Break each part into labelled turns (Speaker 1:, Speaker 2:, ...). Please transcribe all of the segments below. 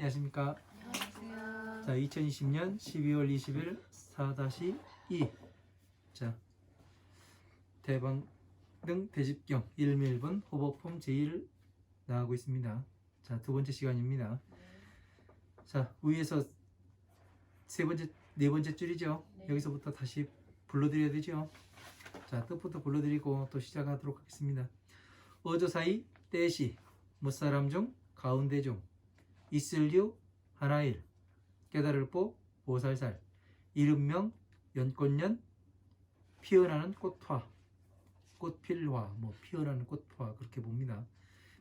Speaker 1: 안녕하십니까.
Speaker 2: 안녕하세요.
Speaker 1: 자, 2020년 12월 20일 4-2. 자, 대방등 대집경 1밀분 호버폼 제1을 나가고 있습니다. 자, 두 번째 시간입니다. 자, 위에서 네 번째 줄이죠.
Speaker 2: 네.
Speaker 1: 여기서부터 다시 불러드려야 되죠. 자, 뜻부터 불러드리고 또 시작하도록 하겠습니다. 어조사이 떼시 무사람 중 가운데 중 있을류 하나일 깨달을 보 보살살 이름명 연꽃년 피어나는 꽃화 꽃필화 뭐 피어나는 꽃화 그렇게 봅니다.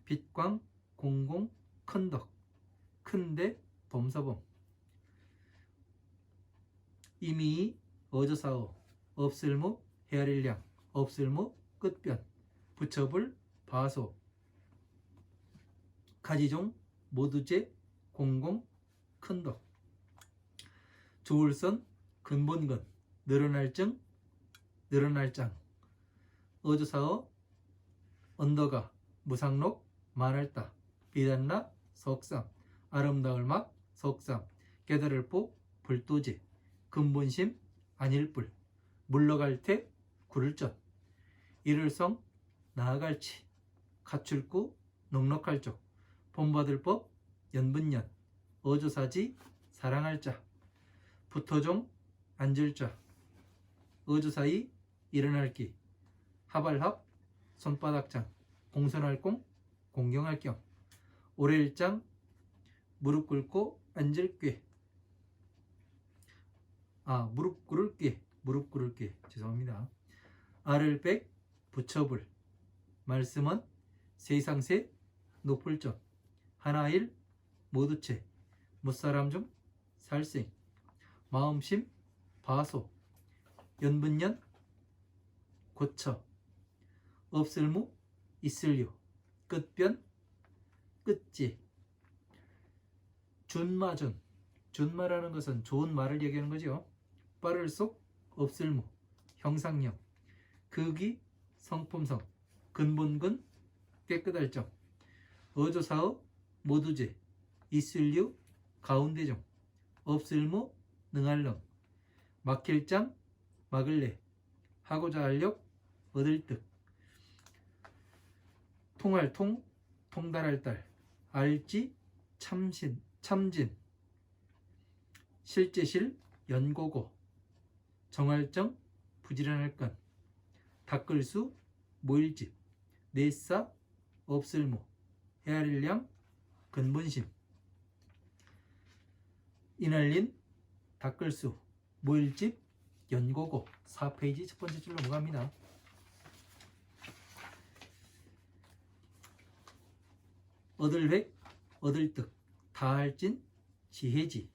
Speaker 1: 빛광 공공 큰덕 큰대 범서범 이미 어조사어 없을무 헤아릴량 없을무 끝변 부처불 바소 가지종 모두제 공공 큰덕 조울선 근본근 늘어날증 늘어날장 어조사어 언더가 무상록 말할다 비단나 석삼 아름다울 막 석삼 깨달을 보 불도제 근본심 안일불 물러갈 테 구를전 이를성 나아갈치 가출구 넉넉할 적 본받을 법 연분연 어조사지 사랑할 자 부터종 앉을 자 어조사이 일어날 기 하발합 손바닥장 공손할 공 공경할 겸 오래일장 무릎 꿇고 앉을 꾀 무릎 꿇을 꾀 죄송합니다. 알을 백 부처불 말씀은 세상세 높을 점 하나일 모두체 무사람 중 살생 마음심 바소 연분연 고처 없을무 있을류 끝변 끝지 준마준 준마라는 것은 좋은 말을 얘기하는 거죠. 빠를 속 없을무 형상형 극이 성품성 근본근 깨끗할 점 어조사어 모두제 있을류 가운데종 없을무 능할렁 막힐장 막을래 하고자 할력 얻을 듯 통할 통 통달할 딸 알지 참진 실제실 연고고 정할정 부지런할 건 닦을수 모일집 내싸 없을무 헤아릴량 근본심 이날린 닦을수 모일집 연고고 4페이지 첫 번째 줄로 넘어갑니다. 얻을획 얻을득 다할진 지혜지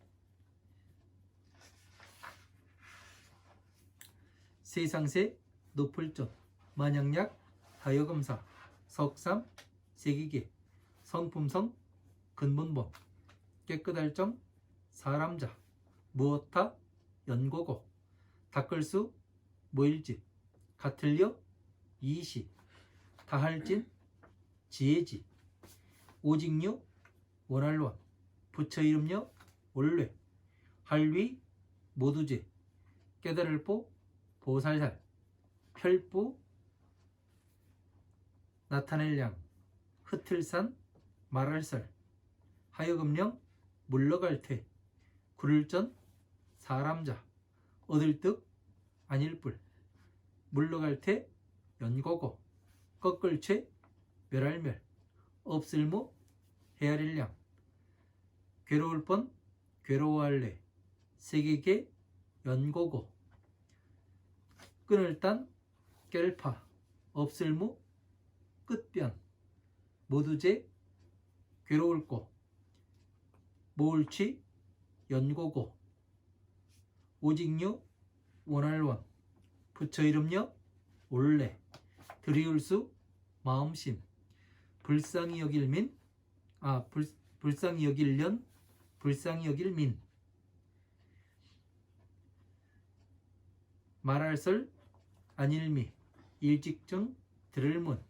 Speaker 1: 세상세 높을존 만약약 다여검사 석삼 세기계 성품성 근본범 깨끗할 점 사람자 무엇타 연고고 닦을수 모일집 같을려 이시 다할진 지혜지 오직류 원할원 부처 이름려 원뢰 할위 모두제 깨달을 보 보살살 펼부 나타낼 양 흩을산 말할설 하여금령 물러갈 테 구를전 사람자 얻을 득 안일불 물러갈 테 연고고 꺾을채 멸할멸 없을무 헤아릴량 괴로울 뻔 괴로워할래 세계계 연고고 끊을 딴 깰파 없을무 끝변 모두제 괴로울 꼬 모을치 연고고 오직류 원할원 부처 이름여 올래 드리울수 마음심 불쌍히 여길 민 불쌍히 여길련 불쌍히 여길 민 말할설 안일미 일직증 들을문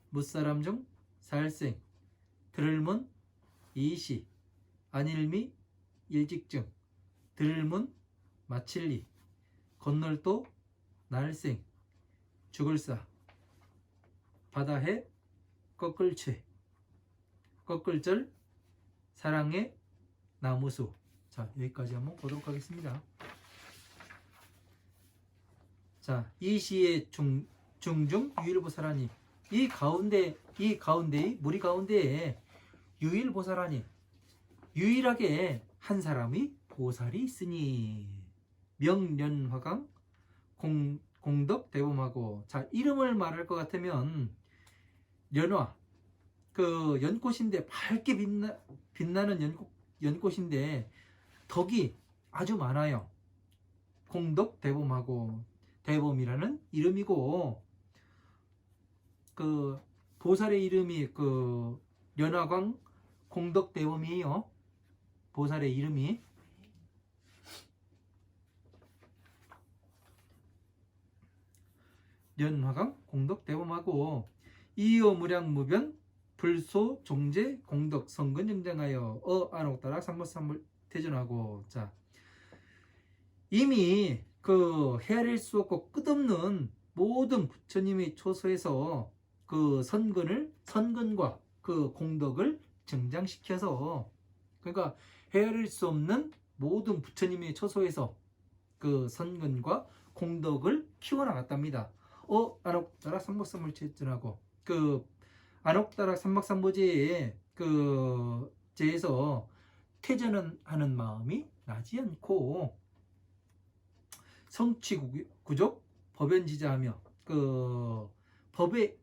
Speaker 1: 무사람 중 살생 들을문 이시 안일미 일직증 들을문 마칠리 건널도 날생 죽을사 바다해 꺾을채 꺾을절 사랑의 나무수. 자, 여기까지 한번 보도록 하겠습니다. 자, 이 시의 중중 유일보살하니 이 가운데의 무리 가운데에 유일보살하니 유일하게 한 사람이 보살이 있으니 명련화강 공덕대범하고. 자, 이름을 말할 것 같으면 연화 그 연꽃인데 밝게 빛나는 연꽃인데 덕이 아주 많아요. 공덕대범하고 대범이라는 이름이고 그 보살의 이름이 그 연화광 공덕대범이에요. 보살의 이름이. 연화강 공덕대범하고 이어무량무변 불소 종제 공덕 성근 영장하여 안옥다락 삼보삼물 태전하고. 자, 이미 그 헤아릴 수 없고 끝없는 모든 부처님의 초소에서 그 선근과 그 공덕을 증장시켜서, 그러니까 헤아릴 수 없는 모든 부처님의 초소에서 그 선근과 공덕을 키워나갔답니다. 안옥다락 삼박삼물 태전하고 그 안옥다락 삼박삼보제에 그 제에서 퇴전은 하는 마음이 나지 않고 성취구족 법연지자하며 그 법의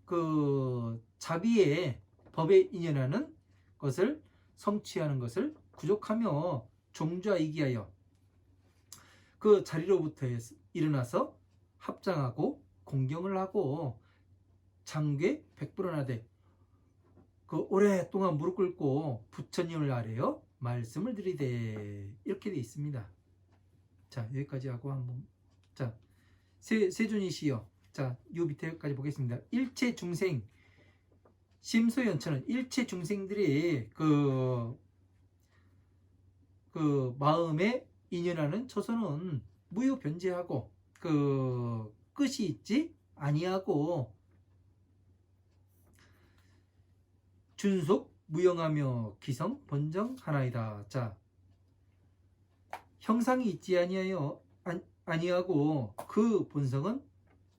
Speaker 1: 그 자비의 법에 인연하는 것을 성취하는 것을 구족하며 종좌이기하여 그 자리로부터 일어나서 합장하고 공경을 하고 장괴 백불원하되 그 오랫동안 무릎 꿇고 부처님을 아뢰어 말씀을 드리되 이렇게 되어 있습니다. 자, 여기까지 하고 한번 자 세존이시여. 자, 요 밑에까지 보겠습니다. 일체 중생 심소연처는 일체 중생들이 그 마음에 인연하는 초선은 무효변제하고 그 끝이 있지 아니하고 준속 무영하며 기성 번정 하나이다. 자, 형상이 있지 아니하고 그 본성은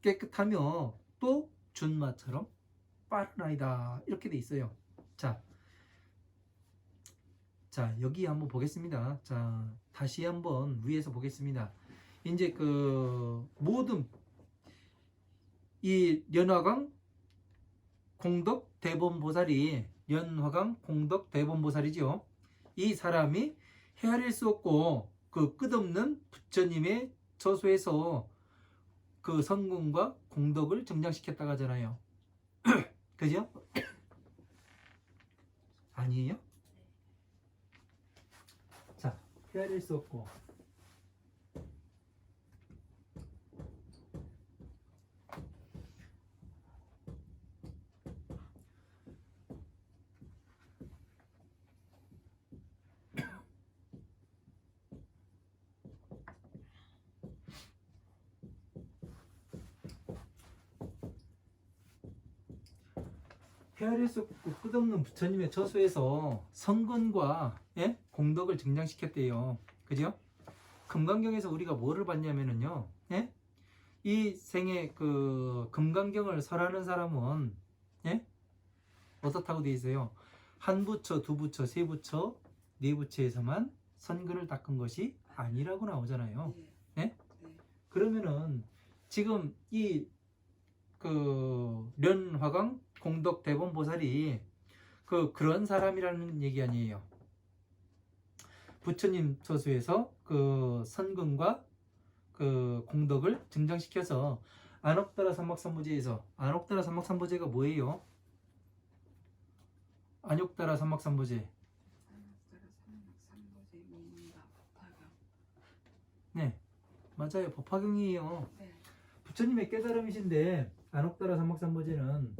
Speaker 1: 깨끗하며 또 준마처럼 빠르나이다. 이렇게 돼 있어요. 자, 여기 한번 보겠습니다. 자, 다시 한번 위에서 보겠습니다. 이제 그 모든 이 연화강 공덕 대본보살이 연화강 공덕 대본보살이죠. 이 사람이 헤아릴 수 없고 그 끝없는 부처님의 저소에서 그 성공과 공덕을 증장시켰다고 하잖아요. 그죠? 아니에요? 자, 헤아릴 수 없고 헤아릴 수 없고 끝없는 부처님의 저수에서 성근과 공덕을 증장시켰대요. 그죠? 금강경에서 우리가 뭐를 봤냐면은요, 이 생에 그 금강경을 설하는 사람은 어떻다고 되어 있어요? 한 부처, 두 부처, 세 부처, 네 부처에서만 선근을 닦은 것이 아니라고 나오잖아요. 그러면은 지금 이 그 련화강 공덕 대본보살이 그런 사람이라는 얘기 아니에요. 부처님 저수에서 그 선근과 그 공덕을 증장시켜서 안옥다라 삼막삼보제에서, 안옥다라 삼막삼보제가 뭐예요? 안옥다라 삼막삼보제. 네, 맞아요. 법화경이에요. 부처님의 깨달음이신데 안옥다라 삼막삼보제는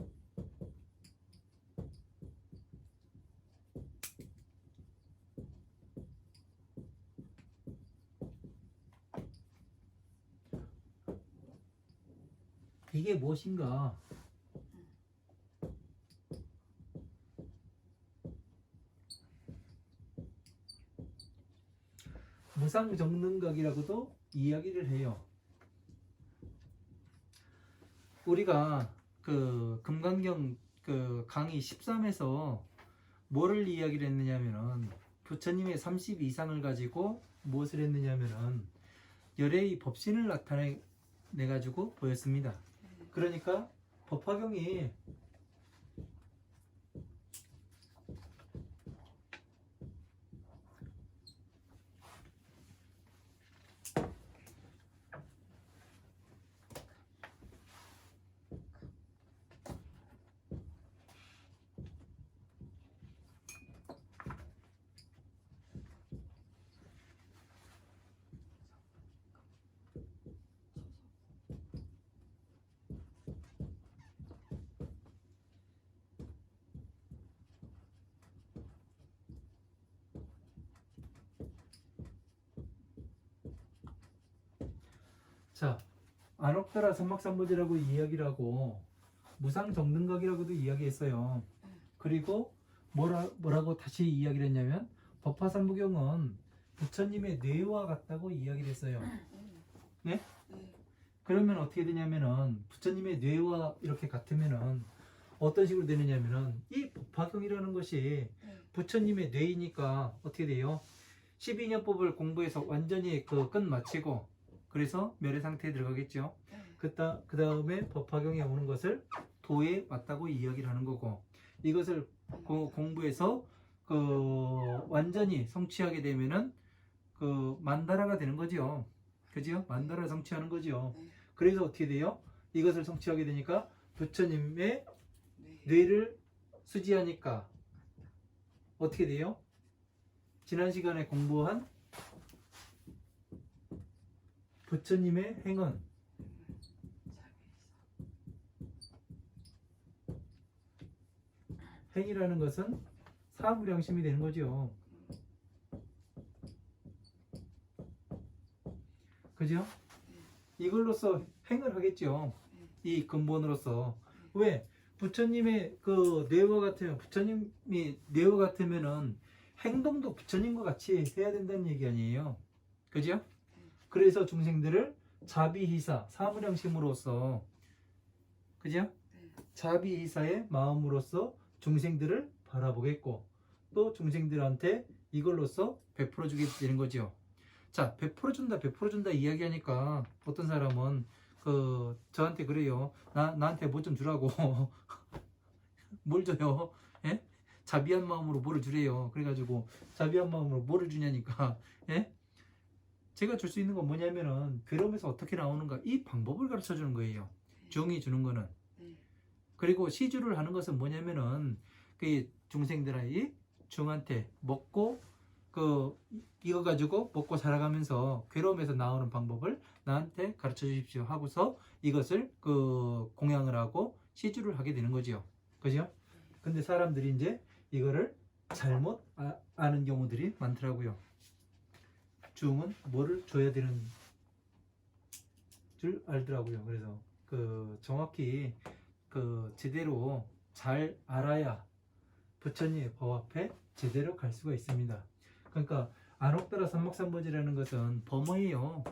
Speaker 1: 이게 무엇인가? 무상정능각이라고도 이야기를 해요. 우리가 그 금강경 그 강의 13에서 뭐를 이야기를 했느냐면은 부처님의 32상을 가지고 무엇을 했느냐면은 열애의 법신을 나타내 가지고 보였습니다. 그러니까 법화경이 자, 안옥다라 선막삼보지라고 이야기를 하고 무상정능각이라고도 이야기했어요. 그리고 뭐라고 다시 이야기를 했냐면 법화삼부경은 부처님의 뇌와 같다고 이야기를 했어요. 네? 그러면 어떻게 되냐면은 부처님의 뇌와 이렇게 같으면은 어떤 식으로 되느냐면은 이 법화경이라는 것이 부처님의 뇌이니까 어떻게 돼요? 12년법을 공부해서 완전히 그 끝 마치고 그래서 멸의 상태에 들어가겠죠. 그 다음에 법화경에 오는 것을 도에 왔다고 이야기를 하는 거고 이것을 공부해서 그 완전히 성취하게 되면은 그 만다라가 되는 거죠. 그죠? 만다라 성취하는 거죠. 그래서 어떻게 돼요? 이것을 성취하게 되니까 부처님의 뇌를 수지하니까 어떻게 돼요? 지난 시간에 공부한 부처님의 행은 행이라는 것은 사무량심이 되는 거죠. 그죠? 이걸로써 행을 하겠죠. 이 근본으로서. 왜? 부처님의 그 뇌와 같으면 부처님이 뇌와 같으면은 행동도 부처님과 같이 해야 된다는 얘기 아니에요. 그죠? 그래서 중생들을 자비희사, 사무량심으로써 그죠? 자비희사의 마음으로써 중생들을 바라보겠고 또 중생들한테 이걸로써 베풀어 주게 되는 거죠. 자, 베풀어 준다 이야기하니까 어떤 사람은 그 저한테 그래요. 나한테 뭐 좀 주라고. 뭘 줘요? 예? 자비한 마음으로 뭐를 주래요. 그래가지고 자비한 마음으로 뭐를 주냐니까. 예? 제가 줄 수 있는 건 뭐냐면은 괴로움에서 어떻게 나오는가 이 방법을 가르쳐 주는 거예요. 중이 주는 거는. 그리고 시주를 하는 것은 뭐냐면은 그 중생들의 중한테 먹고 그 이거 가지고 먹고 살아가면서 괴로움에서 나오는 방법을 나한테 가르쳐 주십시오 하고서 이것을 그 공양을 하고 시주를 하게 되는 거죠. 그죠? 근데 사람들이 이제 이거를 잘못 아는 경우들이 많더라고요. 중은 뭐를 줘야 되는 줄 알더라고요. 그래서 그 정확히 그 제대로 잘 알아야 부처님의 법 앞에 제대로 갈 수가 있습니다. 그러니까 안옥다라 삼막삼보지라는 것은 범어예요.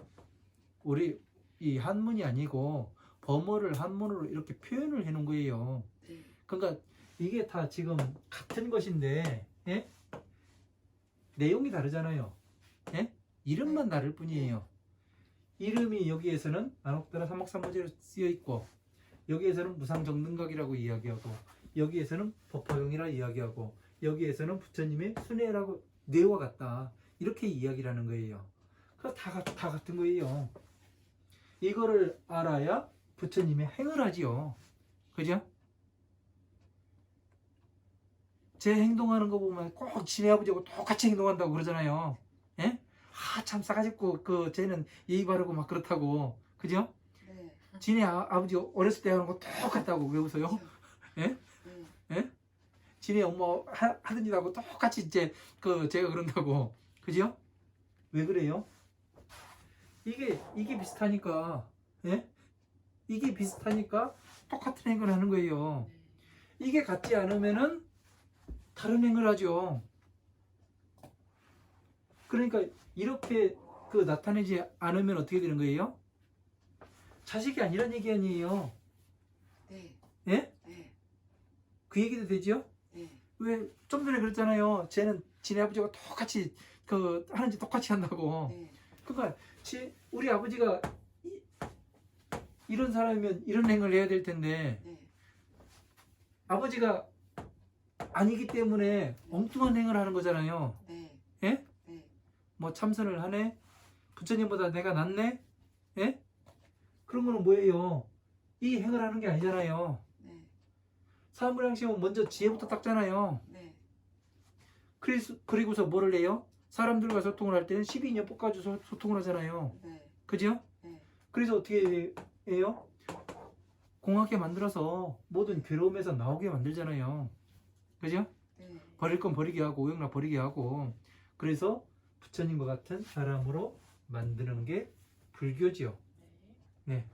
Speaker 1: 우리 이 한문이 아니고 범어를 한문으로 이렇게 표현을 해놓은 거예요. 그러니까 이게 다 지금 같은 것인데 예? 내용이 다르잖아요. 예? 이름만 다를 뿐이에요. 이름이 여기에서는 안옥다라 삼막삼보지로 쓰여 있고 여기에서는 무상정능각이라고 이야기하고 여기에서는 법화경이라 이야기하고 여기에서는 부처님의 순회라고 뇌와 같다 이렇게 이야기를 하는 거예요. 그래서 다 같은 거예요. 이거를 알아야 부처님의 행을 하지요. 그죠? 제 행동하는 거 보면 꼭 지네 아버지하고 똑같이 행동한다고 그러잖아요. 예? 참 싸가지고 그 쟤는 예의 바르고 막 그렇다고. 그죠?
Speaker 2: 네.
Speaker 1: 지네 아버지 어렸을 때 하는 거 똑같다고. 왜 웃어요? 예? 예? 지네 엄마 하던 일하고 똑같이 이제 그 제가 그런다고. 그죠? 왜 그래요? 이게 비슷하니까. 예? 이게 비슷하니까 똑같은 행위를 하는 거예요. 이게 같지 않으면은 다른 행위를 하죠. 그러니까 이렇게 그 나타내지 않으면 어떻게 되는 거예요? 자식이 아니란 얘기 아니에요.
Speaker 2: 네.
Speaker 1: 예?
Speaker 2: 네.
Speaker 1: 그 얘기도 되죠?
Speaker 2: 네.
Speaker 1: 왜 좀 전에 그랬잖아요. 쟤는 지네 아버지가 똑같이 그 하는지 똑같이 한다고.
Speaker 2: 네.
Speaker 1: 그러니까 우리 아버지가 이런 사람이면 이런 행위를 해야 될 텐데
Speaker 2: 네.
Speaker 1: 아버지가 아니기 때문에 엉뚱한 행위를 하는 거잖아요.
Speaker 2: 네.
Speaker 1: 예?
Speaker 2: 네.
Speaker 1: 뭐 참선을 하네? 부처님보다 내가 낫네? 예? 그런 거는 뭐예요? 이 행을 하는 게 아니잖아요.
Speaker 2: 네.
Speaker 1: 사무량심은 먼저 지혜부터 닦잖아요.
Speaker 2: 네.
Speaker 1: 그리고서 뭐를 해요? 사람들과 소통을 할 때는 12인연법 가지고 소통을 하잖아요.
Speaker 2: 네.
Speaker 1: 그죠?
Speaker 2: 네.
Speaker 1: 그래서 어떻게 해요? 공하게 만들어서 모든 괴로움에서 나오게 만들잖아요. 그죠?
Speaker 2: 네.
Speaker 1: 버릴 건 버리게 하고 오용락 버리게 하고 그래서 부처님과 같은 사람으로 만드는 게 불교지요. 네.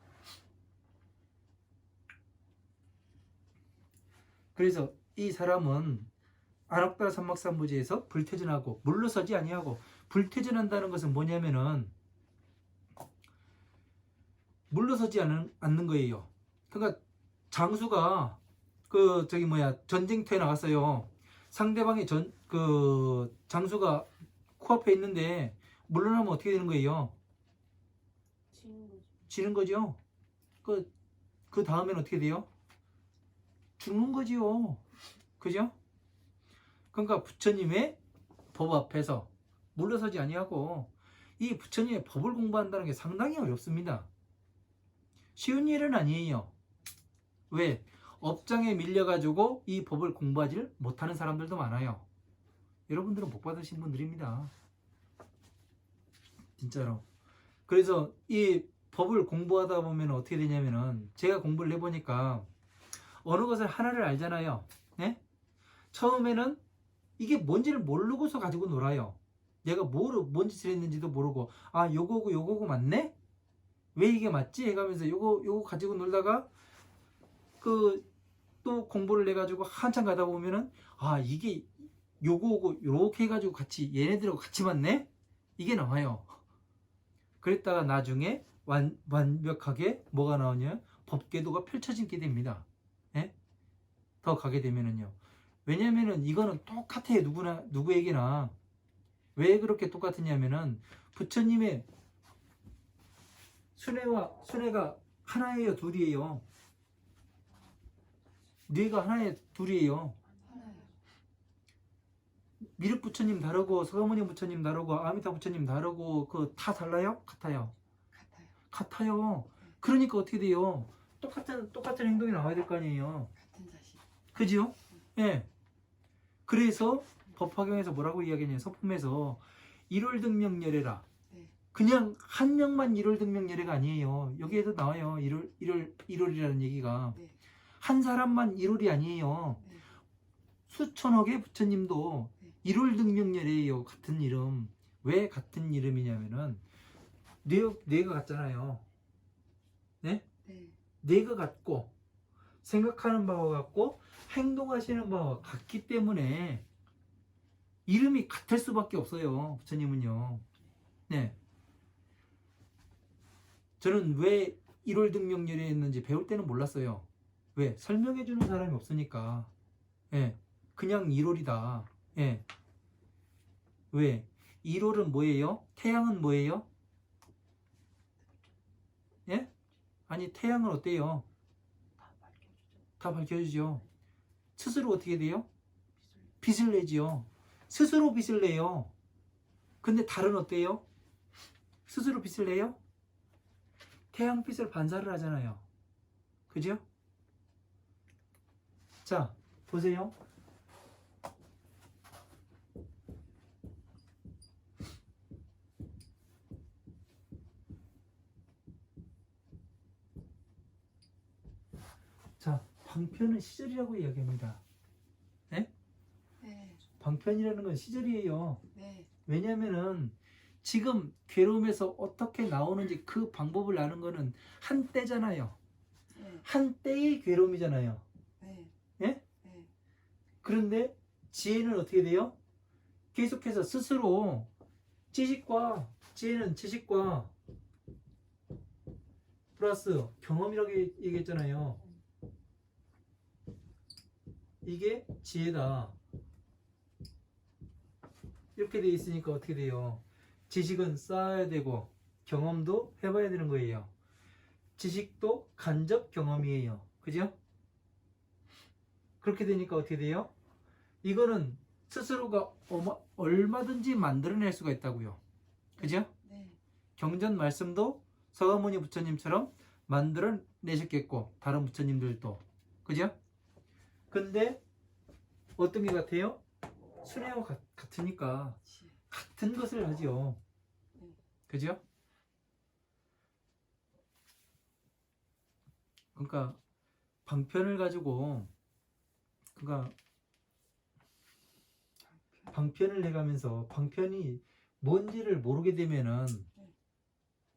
Speaker 1: 그래서 이 사람은 안옥다라 삼막삼부지에서 불퇴전하고 물러서지 아니하고 불퇴전한다는 것은 뭐냐면은 물러서지 않는 거예요. 그러니까 장수가 그 저기 뭐야 전쟁터에 나갔어요. 상대방이 그 장수가 코앞에 있는데 물러나면 어떻게 되는 거예요? 지는 거죠. 그 다음에는 어떻게 돼요? 죽는 거지요. 그죠? 그러니까 부처님의 법 앞에서 물러서지 아니하고 이 부처님의 법을 공부한다는 게 상당히 어렵습니다. 쉬운 일은 아니에요. 왜? 업장에 밀려가지고 이 법을 공부하지 못하는 사람들도 많아요. 여러분들은 복 받으신 분들입니다. 진짜로. 그래서 이 법을 공부하다 보면 어떻게 되냐면은 제가 공부를 해보니까 어느 것을 하나를 알잖아요. 네? 처음에는 이게 뭔지를 모르고서 가지고 놀아요. 내가 뭔 짓을 했는지도 모르고 아 요거고 맞네? 왜 이게 맞지? 해가면서 요거 가지고 놀다가 또 공부를 해가지고 한참 가다 보면은 아 이게 요거고 요렇게 해가지고 같이 얘네들하고 같이 맞네? 이게 나와요. 그랬다가 나중에 완벽하게 뭐가 나오냐? 법궤도가 펼쳐지게 됩니다. 예? 더 가게 되면은요. 왜냐면은 이거는 똑같아요. 누구에게나. 왜 그렇게 똑같으냐면은 부처님의 순회가 하나예요, 둘이에요? 뇌가 하나에 둘이에요.
Speaker 2: 하나요.
Speaker 1: 미륵 부처님 다르고 서가모니 부처님 다르고 아미타 부처님 다르고 그 다 달라요? 같아요.
Speaker 2: 같아요.
Speaker 1: 같아요. 그러니까 어떻게 돼요? 똑같은 행동이 나와야 될 거 아니에요.
Speaker 2: 같은 자식.
Speaker 1: 그지요? 예. 그래서 법화경에서 뭐라고 이야기하냐면 서품에서 일월등명열애라.
Speaker 2: 네.
Speaker 1: 그냥 한 명만 일월등명열애가 아니에요. 여기에도 나와요. 일월이라는 얘기가.
Speaker 2: 네.
Speaker 1: 한 사람만 일월이 아니에요.
Speaker 2: 네.
Speaker 1: 수천억의 부처님도
Speaker 2: 네.
Speaker 1: 일월등명열애예요. 같은 이름. 왜 같은 이름이냐면은 뇌가 같잖아요. 네?
Speaker 2: 네.
Speaker 1: 뇌가 같고 생각하는 바와 같고 행동하시는 바와 같기 때문에 이름이 같을 수밖에 없어요. 부처님은요. 네. 저는 왜 일월등명열애 했는지 배울 때는 몰랐어요. 왜? 설명해 주는 사람이 없으니까. 예. 그냥 1월이다. 예. 왜? 1월은 뭐예요? 태양은 뭐예요? 예? 아니 태양은 어때요? 다 밝혀주죠. 스스로 어떻게 돼요? 빛을 내지요. 스스로 빛을 내요. 근데 달은 어때요? 스스로 빛을 내요? 태양빛을 반사를 하잖아요. 그죠? 자, 보세요. 자, 방편은 시절이라고 이야기합니다. 네?
Speaker 2: 네.
Speaker 1: 방편이라는 건 시절이에요.
Speaker 2: 네.
Speaker 1: 왜냐면은 지금 괴로움에서 어떻게 나오는지 그 방법을 아는 거는 한때잖아요. 한때의 괴로움이잖아요.
Speaker 2: 네.
Speaker 1: 예?
Speaker 2: 네.
Speaker 1: 그런데 지혜는 어떻게 돼요? 계속해서 스스로 지혜는 지식과 플러스 경험이라고 얘기했잖아요. 이게 지혜다. 이렇게 돼 있으니까 어떻게 돼요? 지식은 쌓아야 되고 경험도 해봐야 되는 거예요. 지식도 간접 경험이에요. 그죠? 그렇게 되니까 어떻게 돼요? 이거는 스스로가 얼마든지 만들어낼 수가 있다고요. 그죠?
Speaker 2: 네.
Speaker 1: 경전 말씀도 서가모니 부처님처럼 만들어내셨겠고 다른 부처님들도. 그죠? 근데 어떤 게 같아요? 순회와 같으니까
Speaker 2: 지혜.
Speaker 1: 같은 것을 하지요. 그죠? 그러니까 방편을 가지고 그러니까 방편을 해가면서 방편이 뭔지를 모르게 되면은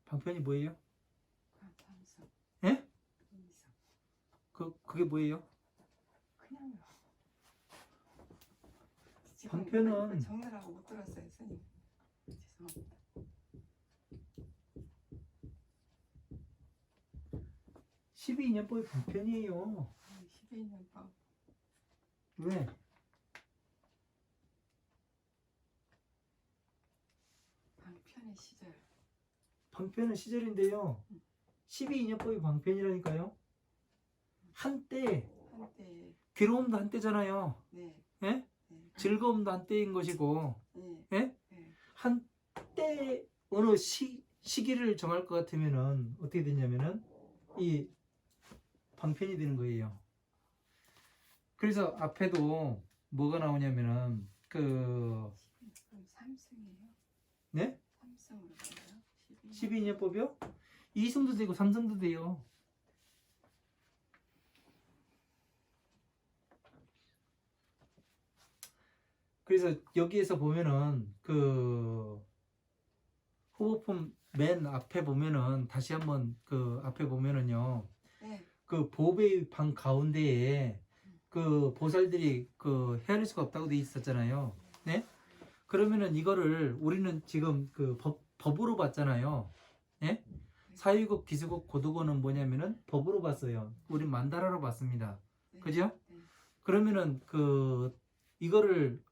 Speaker 1: 방편이 뭐예요?
Speaker 2: 감성.
Speaker 1: 예?
Speaker 2: 인성.
Speaker 1: 그게 뭐예요?
Speaker 2: 그냥요.
Speaker 1: 방편은
Speaker 2: 정리라고 못 들었어요, 스님. 죄송합니다.
Speaker 1: 12인연법이 방편이에요.
Speaker 2: 12년 법.
Speaker 1: 왜?
Speaker 2: 방편의 시절.
Speaker 1: 방편은 시절인데요. 12인연법이 방편이라니까요. 한때
Speaker 2: 한때.
Speaker 1: 괴로움도 한때잖아요.
Speaker 2: 네.
Speaker 1: 예?
Speaker 2: 네.
Speaker 1: 즐거움도 한때인 것이고
Speaker 2: 네.
Speaker 1: 예?
Speaker 2: 네.
Speaker 1: 한때 어느 시기를 정할 것 같으면은 어떻게 되냐면은 이 방편이 되는 거예요. 그래서 앞에도 뭐가 나오냐면은
Speaker 2: 그럼 삼승이에요?
Speaker 1: 네?
Speaker 2: 삼승으로 가요?
Speaker 1: 12인연법이요? 2승도 되고 3승도 돼요. 그래서 여기에서 보면은 그 후보품 맨 앞에 보면은 다시 한번 그 앞에 보면은요.
Speaker 2: 네.
Speaker 1: 그 보배의 방 가운데에 그 보살들이 그 헤아릴 수가 없다고 돼 있었잖아요. 네? 그러면은 이거를 우리는 지금 그 법으로 봤잖아요. 예? 사유국, 기수국, 고도고는 뭐냐면은 법으로 봤어요. 우린 만다라로 봤습니다.
Speaker 2: 네.
Speaker 1: 그죠?
Speaker 2: 네.
Speaker 1: 그러면은 그 이거를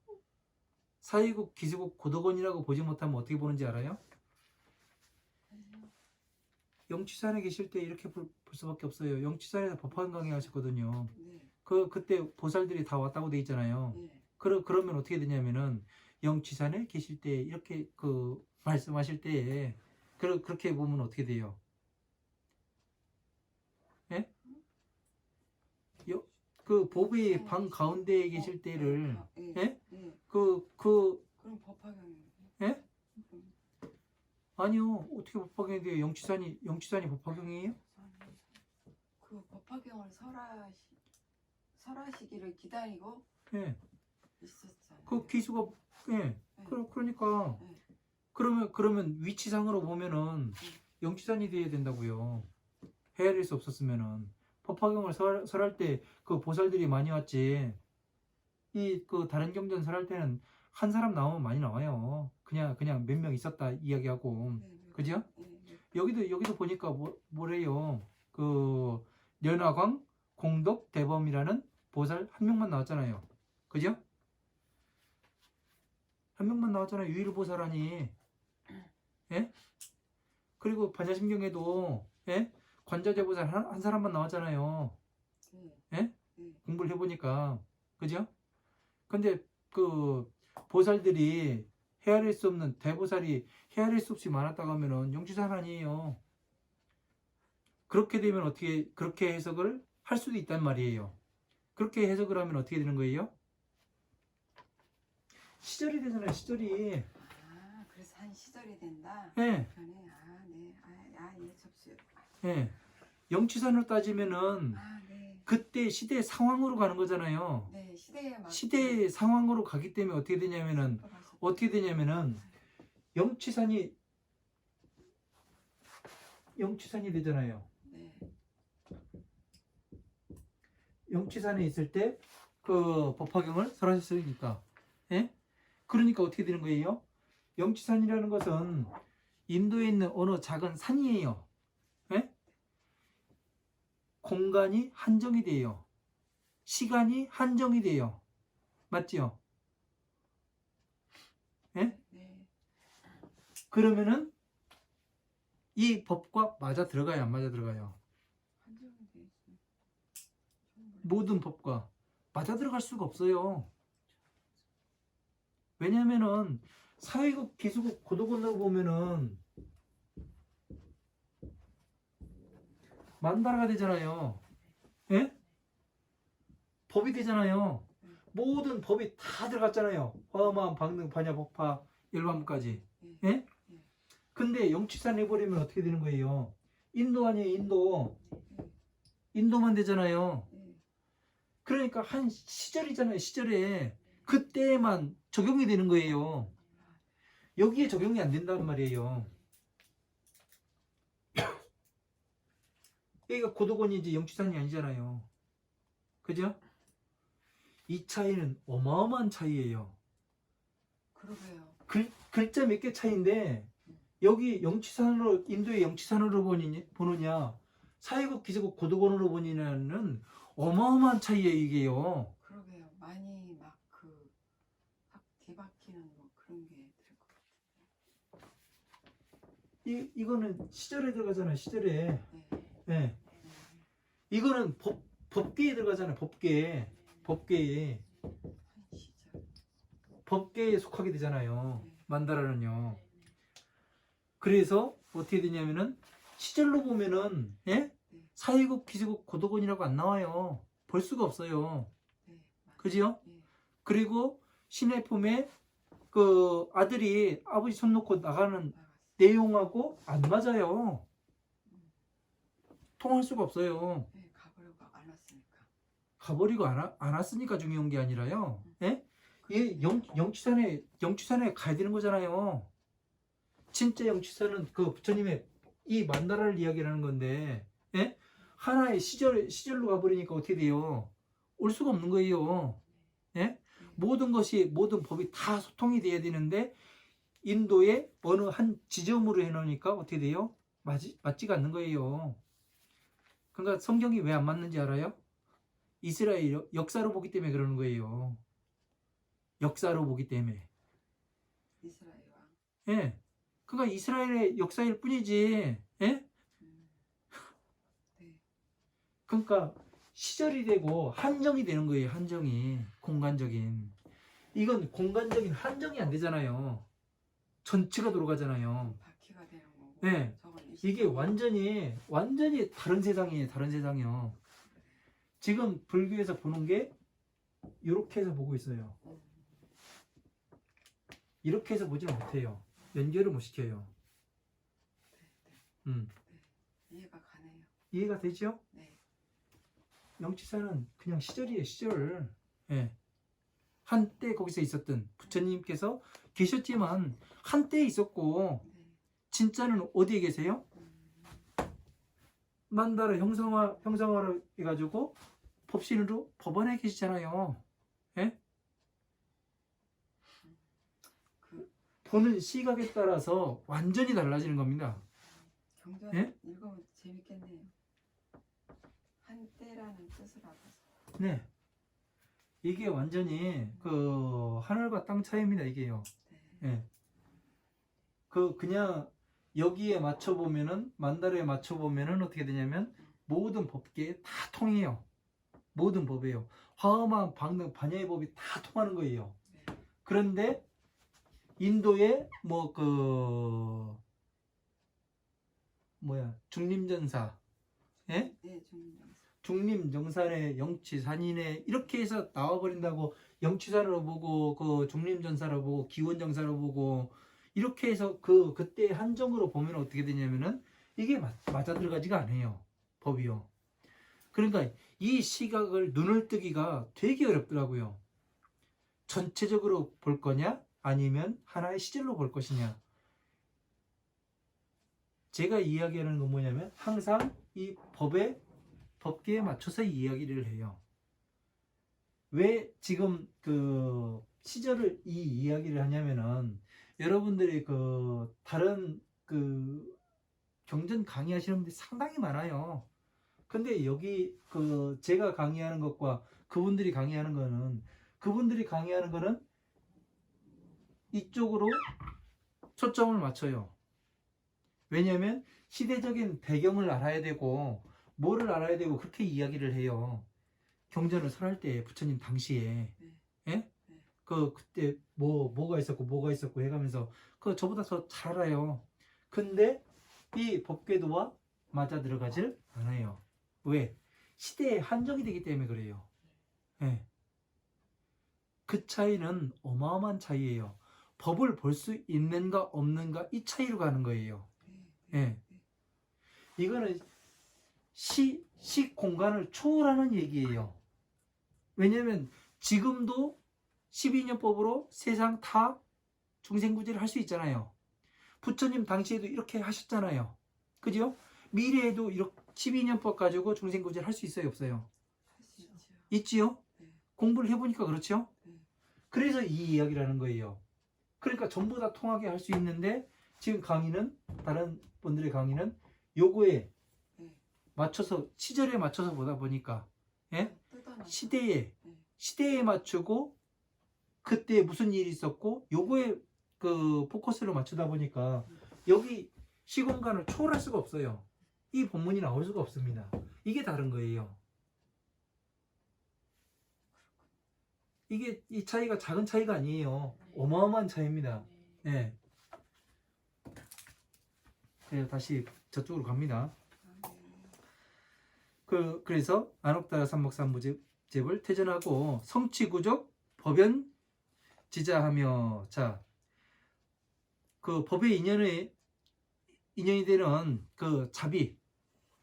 Speaker 1: 사유국, 기수국, 고도건이라고 보지 못하면 어떻게 보는지 알아요? 영취산에 계실 때 이렇게 볼 수밖에 없어요. 영취산에서 법화 강의 하셨거든요.
Speaker 2: 네.
Speaker 1: 그때 보살들이 다 왔다고 돼 있잖아요.
Speaker 2: 네.
Speaker 1: 그러면 어떻게 되냐면은 영취산에 계실 때 이렇게 그 말씀하실 때에 그렇게 보면 어떻게 돼요? 예? 그 보배의 방 가운데에 계실 때를 예?
Speaker 2: 네.
Speaker 1: 그
Speaker 2: 그럼 법화경이에요.
Speaker 1: 예? 아니요. 어떻게 법화경이 돼요? 영취산이 법화경이에요?
Speaker 2: 그 법화경을 설하시기를 기다리고
Speaker 1: 예.
Speaker 2: 있었잖아요.
Speaker 1: 그 기수가 예.
Speaker 2: 네.
Speaker 1: 그러니까
Speaker 2: 네.
Speaker 1: 그러면 위치상으로 보면은 영취산이 돼야 된다고요. 헤아릴 수 없었으면은 법화경을 설할 때 그 보살들이 많이 왔지. 이 그 다른 경전 설할 때는 한 사람 나오면 많이 나와요. 그냥 몇 명 있었다 이야기하고.
Speaker 2: 네.
Speaker 1: 그죠?
Speaker 2: 네. 네.
Speaker 1: 여기도 보니까 뭐래요? 그 연화광, 공덕, 대범이라는 보살 한 명만 나왔잖아요. 그죠? 한 명만 나왔잖아요. 유일보살하니. 예? 그리고 반야심경에도 예? 관자재보살 한 사람만 나왔잖아요.
Speaker 2: 네.
Speaker 1: 예?
Speaker 2: 네.
Speaker 1: 공부를 해보니까. 그죠? 근데 그 보살들이 헤아릴 수 없는 대보살이 헤아릴 수 없이 많았다고 하면은 영취산 아니에요. 그렇게 되면 어떻게 그렇게 해석을 할 수도 있단 말이에요. 그렇게 해석을 하면 어떻게 되는 거예요? 시절이 되잖아요. 시절이.
Speaker 2: 아, 그래서 한 시절이 된다.
Speaker 1: 예.
Speaker 2: 편에 네. 예, 접수.
Speaker 1: 예. 영취산으로 따지면은
Speaker 2: 네.
Speaker 1: 그때 시대 상황으로 가는 거잖아요.
Speaker 2: 네, 시대에 맞게.
Speaker 1: 시대 상황으로 가기 때문에 어떻게 되냐면은 영취산이 되잖아요.
Speaker 2: 네.
Speaker 1: 영취산에 있을 때 그 법화경을 설하셨으니까. 예? 그러니까 어떻게 되는 거예요? 영취산이라는 것은 인도에 있는 어느 작은 산이에요. 예? 공간이 한정이 돼요. 시간이 한정이 돼요. 맞지요? 예?
Speaker 2: 네.
Speaker 1: 그러면은 이 법과 맞아 들어가요, 안 맞아 들어가요?
Speaker 2: 한정이 돼 있어요.
Speaker 1: 모든 법과 맞아 들어갈 수가 없어요. 왜냐면은 사회국, 기수국, 고도권으로 보면은 만다라가 되잖아요. 예? 법이 되잖아요. 모든 법이 다 들어갔잖아요. 화엄한, 방능, 반야, 법화, 열반부까지.
Speaker 2: 예.
Speaker 1: 예? 근데 영취산 해버리면 어떻게 되는 거예요? 인도 아니에요, 인도. 인도만 되잖아요.
Speaker 2: 예.
Speaker 1: 그러니까 한 시절이잖아요, 시절에. 그때만 적용이 되는 거예요. 여기에 적용이 안 된단 말이에요. 여기가 고도권이지 영취산이 아니잖아요. 그죠? 이 차이는 어마어마한 차이예요.
Speaker 2: 그러게요.
Speaker 1: 글자 몇 개 차이인데 여기 영취산으로 인도의 영취산으로 보느냐 사회국 기수국 고도권으로 보느냐는 어마어마한 차이예요 이게요.
Speaker 2: 그러게요. 많이 막 그 확 뒤바뀌는 뭐 그런 게 될 것 같아요.
Speaker 1: 이거는 시절에 들어가잖아요 시절에.
Speaker 2: 네.
Speaker 1: 예. 이거는 법계에 들어가잖아요 법계에
Speaker 2: 한 시절.
Speaker 1: 법계에 속하게 되잖아요
Speaker 2: 네.
Speaker 1: 만다라는요. 그래서 어떻게 되냐면은 시절로 보면은 예? 사회국 기수국 고도권이라고 안 나와요. 볼 수가 없어요.
Speaker 2: 네.
Speaker 1: 그지요?
Speaker 2: 예.
Speaker 1: 그리고 신의 품에 그 아들이 아버지 손 놓고 나가는
Speaker 2: 나갔어요.
Speaker 1: 내용하고 안 맞아요. 통할 수가 없어요.
Speaker 2: 네. 가보려고 안 왔으니까.
Speaker 1: 가버리고 안 왔으니까 중요한 게 아니라요. 예? 이 영취산에 가야 되는 거잖아요. 진짜 영취산은 그 부처님의 이 만다라를 이야기하는 건데, 예? 하나의 시절로 가버리니까 어떻게 돼요? 올 수가 없는 거예요. 예? 모든 법이 다 소통이 돼야 되는데, 인도의 어느 한 지점으로 해놓으니까 어떻게 돼요? 맞지가 않는 거예요. 그러니까 성경이 왜 안 맞는지 알아요? 이스라엘 역사로 보기 때문에 그러는 거예요. 역사로 보기 때문에.
Speaker 2: 이스라엘 왕.
Speaker 1: 예. 그러니까 이스라엘의 역사일 뿐이지. 예?
Speaker 2: 네.
Speaker 1: 그러니까 시절이 되고 한정이 되는 거예요. 한정이. 공간적인. 이건 공간적인 한정이 안 되잖아요. 전체가 돌아가잖아요.
Speaker 2: 바퀴가 되는 거고.
Speaker 1: 네.
Speaker 2: 저건
Speaker 1: 이게 완전히 다른 세상이에요. 다른 세상이요. 지금 불교에서 보는 게 이렇게 해서 보고 있어요. 이렇게 해서 보지는 못해요. 연결을 못 시켜요.
Speaker 2: 이해가 가네요.
Speaker 1: 이해가 되죠?
Speaker 2: 네.
Speaker 1: 영취사는 그냥 시절이에요. 시절. 예. 한때 거기서 있었던 부처님께서 계셨지만 한때 있었고
Speaker 2: 네.
Speaker 1: 진짜는 어디에 계세요? 만다라 형상화를 해가지고 법신으로 법원에 계시잖아요. 예? 보는 시각에 따라서 완전히 달라지는 겁니다.
Speaker 2: 경전
Speaker 1: 예?
Speaker 2: 읽으면 재밌겠네요. 한때라는 뜻을 알아서.
Speaker 1: 네. 이게 완전히 그 하늘과 땅 차이입니다. 이게요.
Speaker 2: 네.
Speaker 1: 예. 그냥 여기에 맞춰보면은 만다라에 맞춰보면은 어떻게 되냐면 모든 법계에 다 통해요. 모든 법이에요. 화엄한 방능 반야의 법이 다 통하는 거예요.
Speaker 2: 네.
Speaker 1: 그런데 인도의 중림전사, 예?
Speaker 2: 네, 중림정사.
Speaker 1: 중림정산의 영취산이네 이렇게 해서 나와버린다고 영취산으로 보고 그 중림전사로 보고 기원정사로 보고 이렇게 해서 그때 한정으로 보면 어떻게 되냐면은 이게 맞아 들어가지가 않아요. 법이요. 그러니까 이 시각을 눈을 뜨기가 되게 어렵더라고요. 전체적으로 볼 거냐 아니면 하나의 시절로 볼 것이냐. 제가 이야기하는 건 뭐냐면 항상 이 법계에 맞춰서 이야기를 해요. 왜 지금 그 시절을 이 이야기를 하냐면은 여러분들이 그 다른 그 경전 강의하시는 분들이 상당히 많아요. 근데 여기 그 제가 강의하는 것과 그분들이 강의하는 거는 이쪽으로 초점을 맞춰요. 왜냐하면 시대적인 배경을 알아야 되고 뭐를 알아야 되고 그렇게 이야기를 해요. 경전을 설할 때 부처님 당시에 예? 그때 뭐가 있었고 해가면서 그 저보다 더 잘 알아요. 근데 이 법궤도와 맞아 들어가질 않아요. 왜? 시대에 한정이 되기 때문에 그래요. 예. 그 차이는 어마어마한 차이예요. 법을 볼 수 있는가 없는가 이 차이로 가는 거예요. 예. 이거는 시 공간을 초월하는 얘기예요. 왜냐면 지금도 12년법으로 세상 다 중생구제를 할 수 있잖아요. 부처님 당시에도 이렇게 하셨잖아요. 그죠? 미래에도 이렇게 12년법 가지고 중생구제를 할 수 있어요, 없어요? 있지요? 공부를 해보니까 그렇죠? 그래서 이 이야기를 하는 거예요. 그러니까 전부 다 통하게 할 수 있는데 지금 강의는 다른 분들의 강의는 요거에 맞춰서 시절에 맞춰서 보다 보니까 예? 시대에 맞추고 그때 무슨 일이 있었고 요거에 그 포커스를 맞추다 보니까 여기 시공간을 초월할 수가 없어요. 이 본문이 나올 수가 없습니다. 이게 다른 거예요. 이게 이 차이가 작은 차이가 아니에요. 어마어마한 차이입니다. 예. 그래서 다시 저쪽으로 갑니다. 그래서 안옥다라 삼목삼부집을 퇴전하고 성취구족 법연 지자하며 자, 그 법의 인연이 되는 그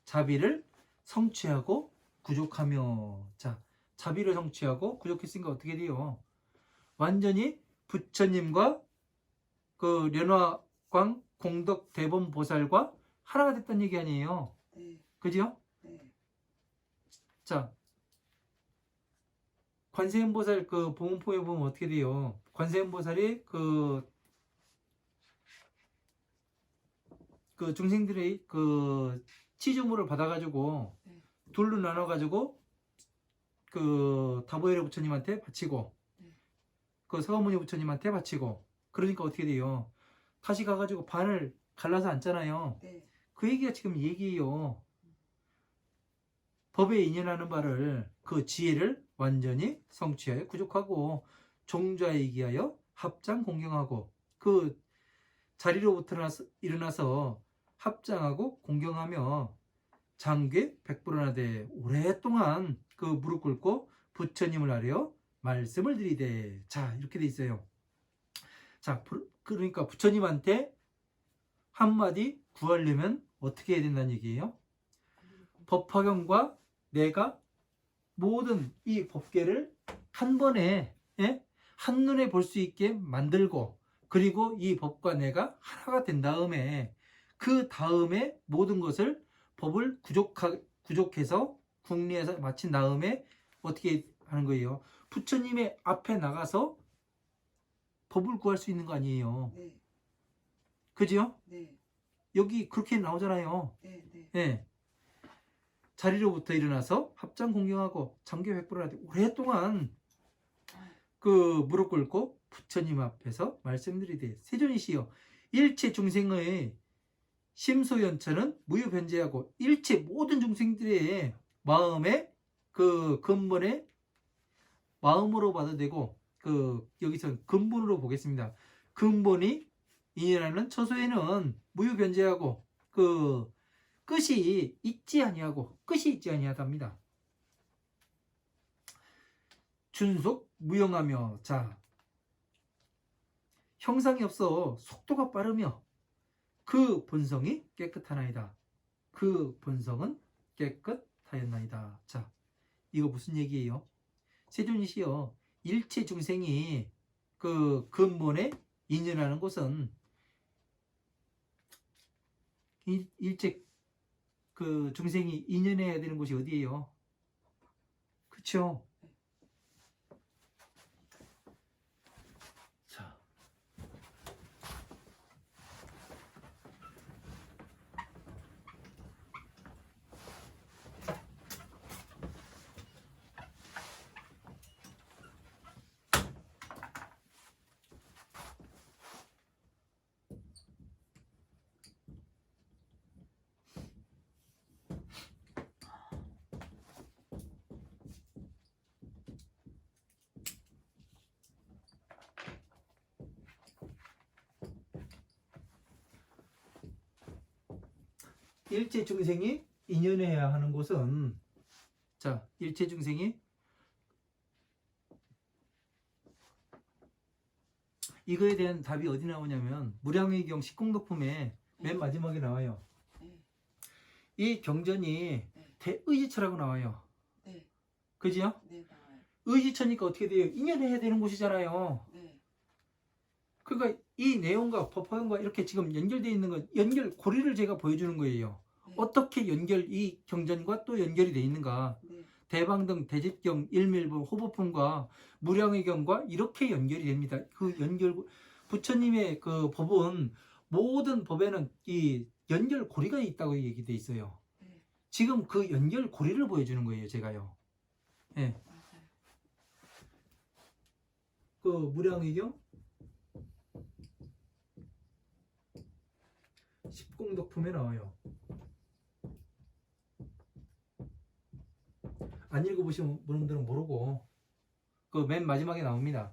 Speaker 1: 자비를 성취하고 구족하며 자, 자비를 성취하고 구족했으니까 어떻게 돼요? 완전히 부처님과 그 련화광 공덕 대범 보살과 하나가 됐다는 얘기 아니에요. 그죠? 자, 관세음보살 그 보문포에 보면 어떻게 돼요? 관세음보살이 그 중생들의 그 치주물을 받아가지고 둘로 나눠가지고 그 다보헤레 부처님한테 바치고 그 서가모니 부처님한테 바치고 그러니까 어떻게 돼요? 다시 가가지고 반을 갈라서 앉잖아요. 그 얘기가 지금 얘기예요. 법에 인연하는 바를 그 지혜를 완전히 성취하여 구족하고 종좌이기하여 합장 공경하고 그 자리로부터 일어나서 합장하고 공경하며 장괴 백불안하되 오랫동안 그 무릎 꿇고 부처님을 아뢰어 말씀을 드리되 자 이렇게 돼 있어요. 자 그러니까 부처님한테 한마디 구하려면 어떻게 해야 된다는 얘기예요? 법화경과 내가 모든 이 법계를 한 번에 한눈에 볼 수 있게 만들고 그리고 이 법과 내가 하나가 된 다음에 그 다음에 모든 것을 법을 구족해서 궁리해서 마친 다음에 어떻게 하는 거예요? 부처님의 앞에 나가서 법을 구할 수 있는 거 아니에요. 그죠? 여기 그렇게 나오잖아요. 네. 자리로부터 일어나서 합장 공경하고 장교 획부를 하되 오랫동안 그 무릎 꿇고 부처님 앞에서 말씀드리되 세존이시여 일체 중생의 심소연처는 무유변제하고 일체 모든 중생들의 마음에 그 근본에 마음으로 봐도 되고 그 여기서 근본으로 보겠습니다. 근본이 인연하는 처소에는 무유변제하고 그 끝이 있지 아니하답니다. 준속 무용하며 자 형상이 없어 속도가 빠르며 그 본성이 깨끗하나이다. 그 본성은 깨끗하였나이다. 자 이거 무슨 얘기예요? 세존이시여 일체 중생이 그 근본에 인연하는 곳은 일체 그 중생이 인연해야 되는 곳이 어디예요? 그쵸? 일체 중생이 인연해야 하는 곳은, 자, 일체 중생이 이거에 대한 답이 어디 나오냐면 무량의경 십공덕품에 맨 마지막에 나와요.
Speaker 2: 네.
Speaker 1: 이 경전이
Speaker 2: 네.
Speaker 1: 대의지처라고 나와요.
Speaker 2: 네.
Speaker 1: 그지요?
Speaker 2: 네, 나와요.
Speaker 1: 의지처니까 어떻게 돼요? 인연해야 되는 곳이잖아요.
Speaker 2: 네.
Speaker 1: 그러니까 이 내용과 법화경과 이렇게 지금 연결되어 있는 건 연결 고리를 제가 보여주는 거예요.
Speaker 2: 네.
Speaker 1: 어떻게 이 경전과 또 연결이 되어 있는가.
Speaker 2: 네.
Speaker 1: 대방등, 대집경, 일밀부, 호법품과 무량의경과 이렇게 연결이 됩니다. 그 연결, 부처님의 그 법은 모든 법에는 이 연결 고리가 있다고 얘기돼 있어요.
Speaker 2: 네.
Speaker 1: 지금 그 연결 고리를 보여주는 거예요, 제가요. 예.
Speaker 2: 맞아요.
Speaker 1: 그 무량의경 십공덕품에 나와요. 안 읽어보신 분들은 모르고 그 맨 마지막에 나옵니다.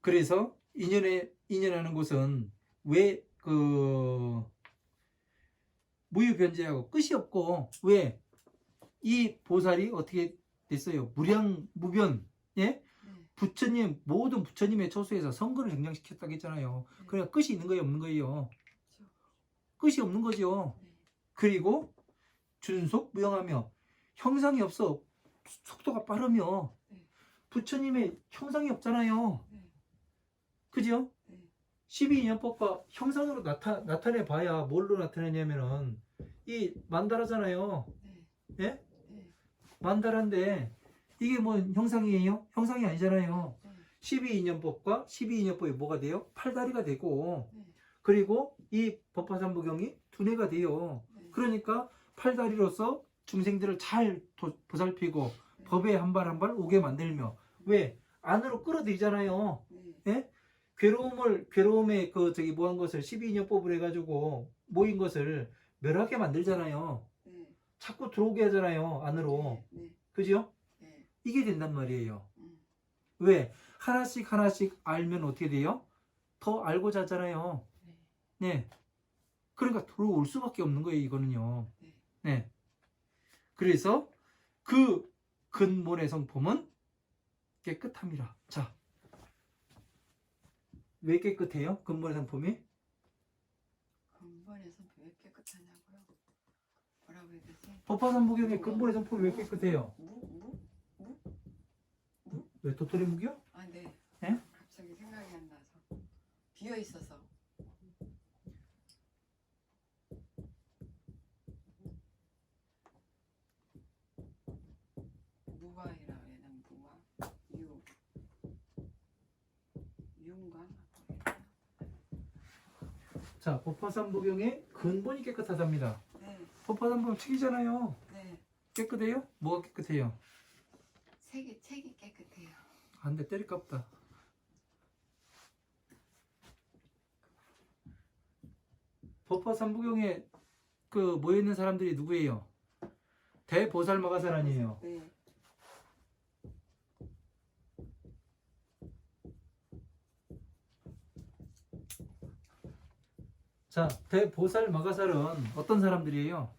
Speaker 1: 그래서 인연하는 곳은 왜 그 무유변제하고 끝이 없고 왜 이 보살이 어떻게 됐어요? 무량무변, 예?
Speaker 2: 네.
Speaker 1: 부처님 모든 부처님의 처소에서 성근을 정량시켰다고 했잖아요.
Speaker 2: 네.
Speaker 1: 그러니까 끝이 있는 거예요, 없는 거예요?
Speaker 2: 그렇죠.
Speaker 1: 끝이 없는 거죠.
Speaker 2: 네.
Speaker 1: 그리고 준속 무형하며 형상이 없어 속도가 빠르며
Speaker 2: 네.
Speaker 1: 부처님의 형상이 없잖아요.
Speaker 2: 네.
Speaker 1: 그죠?
Speaker 2: 네.
Speaker 1: 12인연법과 형상으로 나타내 봐야 뭘로 나타내냐면은 이 만다라잖아요.
Speaker 2: 네.
Speaker 1: 예?
Speaker 2: 네.
Speaker 1: 만다라인데 이게 뭐 형상이에요? 형상이 아니잖아요.
Speaker 2: 네.
Speaker 1: 12인연법과 12인연법이 뭐가 돼요? 팔다리가 되고
Speaker 2: 네.
Speaker 1: 그리고 이 법화삼부경이 두뇌가 돼요.
Speaker 2: 네.
Speaker 1: 그러니까 팔다리로서 중생들을 잘 보살피고
Speaker 2: 네.
Speaker 1: 법에 한 발 한 발 오게 만들며 왜? 안으로 끌어들이잖아요.
Speaker 2: 네.
Speaker 1: 예? 괴로움의 그 저기 뭐한 것을 12인연법을 해가지고 모인 것을 멸하게 만들잖아요.
Speaker 2: 네.
Speaker 1: 자꾸 들어오게 하잖아요. 안으로.
Speaker 2: 네. 네.
Speaker 1: 그죠?
Speaker 2: 네.
Speaker 1: 이게 된단 말이에요.
Speaker 2: 음.
Speaker 1: 왜? 하나씩 하나씩 알면 어떻게 돼요? 더 알고자 하잖아요.
Speaker 2: 네.
Speaker 1: 네. 그러니까 들어올 수밖에 없는 거예요, 이거는요.
Speaker 2: 네.
Speaker 1: 네. 그래서 그 근본의 성품은 깨끗함이라. 자, 왜 깨끗해요? 근본의 성품이?
Speaker 2: 근본에서 왜 깨끗하냐고요? 뭐라고 해야 되지?
Speaker 1: 법화삼부경의 근본의 성품이 왜 깨끗해요?
Speaker 2: 무?
Speaker 1: 왜 도토리 묵이요?
Speaker 2: 아, 네.
Speaker 1: 예?
Speaker 2: 갑자기 생각이 안 나서. 비어 있어서. 무화이라 해야 되나? 무화? 유인가?
Speaker 1: 자, 법화삼부경의 근본이 깨끗하답니다.
Speaker 2: 네.
Speaker 1: 법화삼부경 책이잖아요.
Speaker 2: 네.
Speaker 1: 깨끗해요? 뭐가 깨끗해요?
Speaker 2: 책이 깨끗해요.
Speaker 1: 안 돼, 때릴까 없다. 법화삼부경에 그 모여있는 사람들이 누구예요? 대보살마가살 아니에요.
Speaker 2: 네.
Speaker 1: 자, 대보살마가살은 어떤 사람들이에요?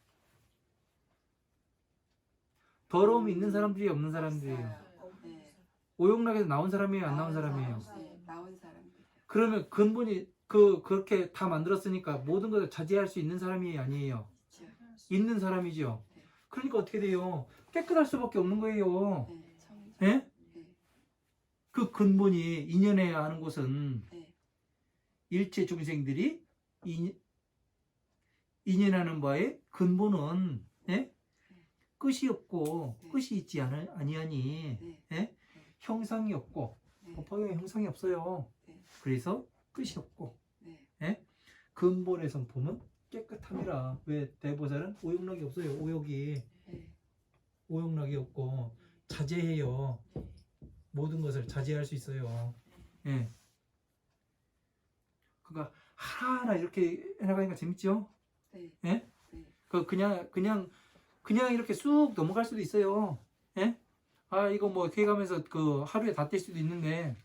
Speaker 1: 더러움이 있는 사람들이 없는 사람들이에요.
Speaker 2: 네.
Speaker 1: 오용락에서 나온 사람이에요, 안 나온
Speaker 2: 나온
Speaker 1: 사람이에요?
Speaker 2: 사람, 네. 나온 사람들.
Speaker 1: 그러면 근본이 그렇게 다 만들었으니까 모든 것을 자제할 수 있는 사람이 아니에요.
Speaker 2: 그렇죠.
Speaker 1: 있는 사람이죠.
Speaker 2: 네.
Speaker 1: 그러니까 어떻게 돼요? 깨끗할 수밖에 없는 거예요.
Speaker 2: 네. 청정.
Speaker 1: 예?
Speaker 2: 네.
Speaker 1: 그 근본이 인연해야 하는 곳은
Speaker 2: 네.
Speaker 1: 일체 중생들이 인연하는 바의 근본은 예? 끝이 없고
Speaker 2: 네.
Speaker 1: 끝이 있지 아니하니
Speaker 2: 네.
Speaker 1: 예? 형상이 없고
Speaker 2: 네.
Speaker 1: 법화경에 형상이 없어요.
Speaker 2: 네.
Speaker 1: 그래서 끝이 없고
Speaker 2: 네.
Speaker 1: 근본의 성품은 깨끗함이라. 왜? 대보살은 오용락이 없어요.
Speaker 2: 네.
Speaker 1: 오용락이 없고 자제해요. 모든 것을 자제할 수 있어요. 예. 그러니까 하나하나 이렇게 해나가니까 재밌죠?
Speaker 2: 네.
Speaker 1: 예?
Speaker 2: 네.
Speaker 1: 그냥 이렇게 쑥 넘어갈 수도 있어요. 예? 아, 이거 뭐 이렇게 가면서 그 하루에 다 뗄 수도 있는데,